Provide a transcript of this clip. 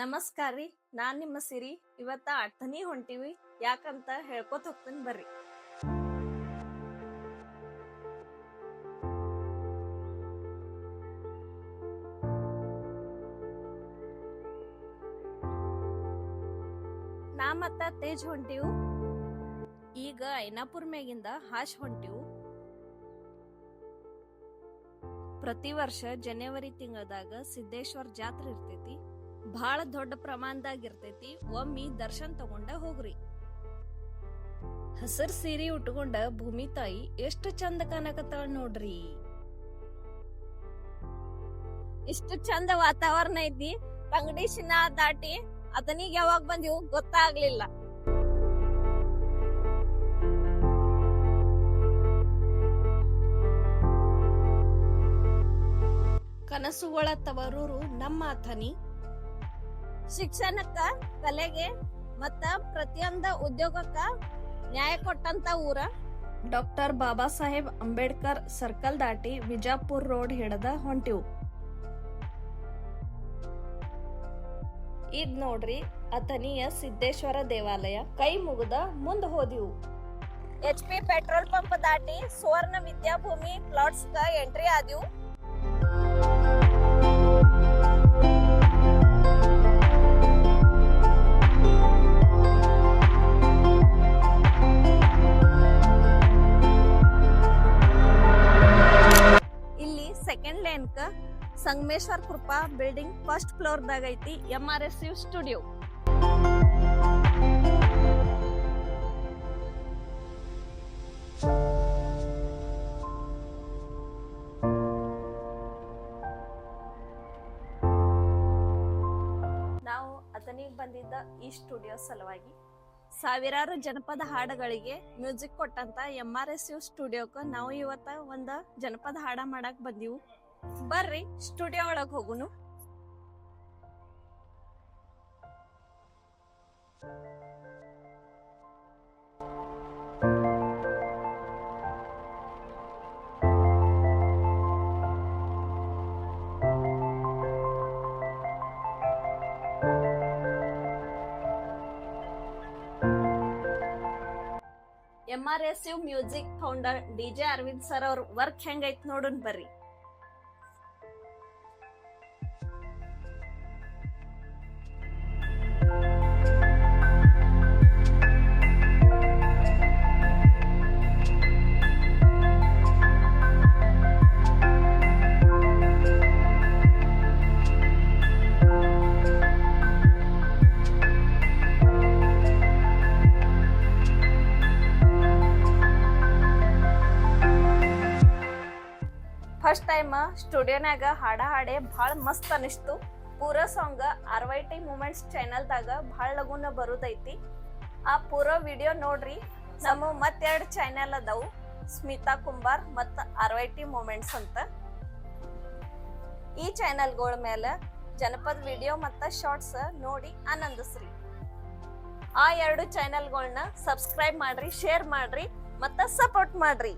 ನಮಸ್ಕಾರ ರೀ, ನಾನ್ ನಿಮ್ಮ ಸಿರಿ. ಇವತ್ತ ಅಟ್ಟನಿ ಹೊಂಟಿವಿ. ಯಾಕಂತ ಹೇಳ್ಕೊತ ಹೋಗ್ತೀನಿ ಬರ್ರಿ. ನಾ ಮತ್ತ ತೇಜ್ ಹೊಂಟಿವು. ಈಗ ಐನಾಪುರ್ ಮ್ಯಾಗಿಂದ ಹಾಶ್ ಹೊಂಟಿವು. ಪ್ರತಿ ವರ್ಷ ಜನವರಿ ತಿಂಗಳದಾಗ ಸಿದ್ದೇಶ್ವರ ಜಾತ್ರೆ ಇರ್ತೈತಿ. ಬಹಳ ದೊಡ್ಡ ಪ್ರಮಾಣದಾಗ ಇರ್ತೈತಿ. ಒಮ್ಮಿ ದರ್ಶನ್ ತಗೊಂಡ ಹೋಗ್ರಿ. ಹಸರ್ ಸೀರೆ ಉಟ್ಕೊಂಡ ಭೂಮಿ ತಾಯಿ ಎಷ್ಟು ಚಂದ ಕಾಣಕತ್ತಾಳ ನೋಡ್ರಿ. ಇಷ್ಟು ಚಂದ ವಾತಾವರಣ ಐತಿ. ತಂಗಡಿ ಶಿನ ದಾಟಿ ಅದನಿಗೆ ಯಾವಾಗ ಬಂದಿವು ಗೊತ್ತಾಗ್ಲಿಲ್ಲ. ಕನಸುಗಳ ತವರೂರು ನಮ್ಮ ಅಥಣಿ. ಶಿಕ್ಷಣಕ್ಕ, ಕಲೆಗೆ ಮತ್ತ ಪ್ರತಿಯೊಂದ ಉದ್ಯೋಗಕ್ಕ ನ್ಯಾಯ ಕೊಟ್ಟಂತ ಊರ. ಡಾಕ್ಟರ್ ಬಾಬಾ ಸಾಹೇಬ್ ಅಂಬೇಡ್ಕರ್ ಸರ್ಕಲ್ ದಾಟಿ ವಿಜಾಪುರ್ ರೋಡ್ ಹಿಡದ ಹೊಂಟಿವು. ಇದ್ ನೋಡ್ರಿ ಅಥಣಿಯ ಸಿದ್ದೇಶ್ವರ ದೇವಾಲಯ. ಕೈ ಮುಗಿದ ಮುಂದ ಹೋದಿವು. HP ಪೆಟ್ರೋಲ್ ಪಂಪ್ ದಾಟಿ ಸುವರ್ಣ ವಿದ್ಯಾಭೂಮಿ ಪ್ಲಾಟ್ಸ್ ಗ ಎಂಟ್ರಿ ಆದಿವು. ಸೆಕೆಂಡ್ ಲೈನ್ ಕ ಸಂಗಮೇಶ್ವರ್ ಕೃಪಾ ಬಿಲ್ಡಿಂಗ್ ಫಸ್ಟ್ ಫ್ಲೋರ್ ದಾಗ ಐತಿ MRSU ಸ್ಟುಡಿಯೋ. ನಾವು ಅಥಣಿಗೆ ಬಂದಿದ್ದ ಈ ಸ್ಟುಡಿಯೋ ಸಲುವಾಗಿ ಸಾವಿರಾರು ಜನಪದ ಹಾಡುಗಳಿಗೆ ಮ್ಯೂಸಿಕ್ ಕೊಟ್ಟಂತ MRSU ಸ್ಟುಡಿಯೋಕ ನಾವು ಇವತ್ತ ಒಂದ ಜನಪದ ಹಾಡ ಮಾಡಕ್ ಬಂದಿವು. ಬರ್ರಿ ಸ್ಟುಡಿಯೋ ಒಳಗ್ ಹೋಗುನು. MRSU music founder DJ Arvind sir ಅವ್ರ ವರ್ಕ್ ಹೆಂಗೈತ್ ನೋಡೋಣ ಬರ್ರಿ. ಫಸ್ಟ್ ಟೈಮ್ ಸ್ಟುಡಿಯೋನಾಗ ಹಾಡ ಹಾಡೆ ಭಾಳ ಮಸ್ತ್ ಅನಿಸ್ತು. ಪೂರಾ ಸಾಂಗ್ RYT ಮೂಮೆಂಟ್ಸ್ ಚಾನಲ್ದಾಗ ಭಾಳ ಲಗುನ ಬರುದೈತಿ. ಆ ಪೂರಾ ವಿಡಿಯೋ ನೋಡ್ರಿ. ನಮ್ಮ ಮತ್ತೆರಡು ಚಾನೆಲ್ ಅದಾವು, ಸ್ಮಿತಾ ಕುಂಬಾರ್ ಮತ್ತ RYT ಮೂಮೆಂಟ್ಸ್ ಅಂತ. ಈ ಚಾನೆಲ್ಗಳ ಮೇಲೆ ಜನಪದ ವಿಡಿಯೋ ಮತ್ತ ಶಾರ್ಟ್ಸ್ ನೋಡಿ ಆನಂದಿಸ್ರಿ. ಆ ಎರಡು ಚಾನೆಲ್ಗಳನ್ನ ಸಬ್ಸ್ಕ್ರೈಬ್ ಮಾಡ್ರಿ, ಶೇರ್ ಮಾಡ್ರಿ ಮತ್ತ ಸಪೋರ್ಟ್ ಮಾಡ್ರಿ.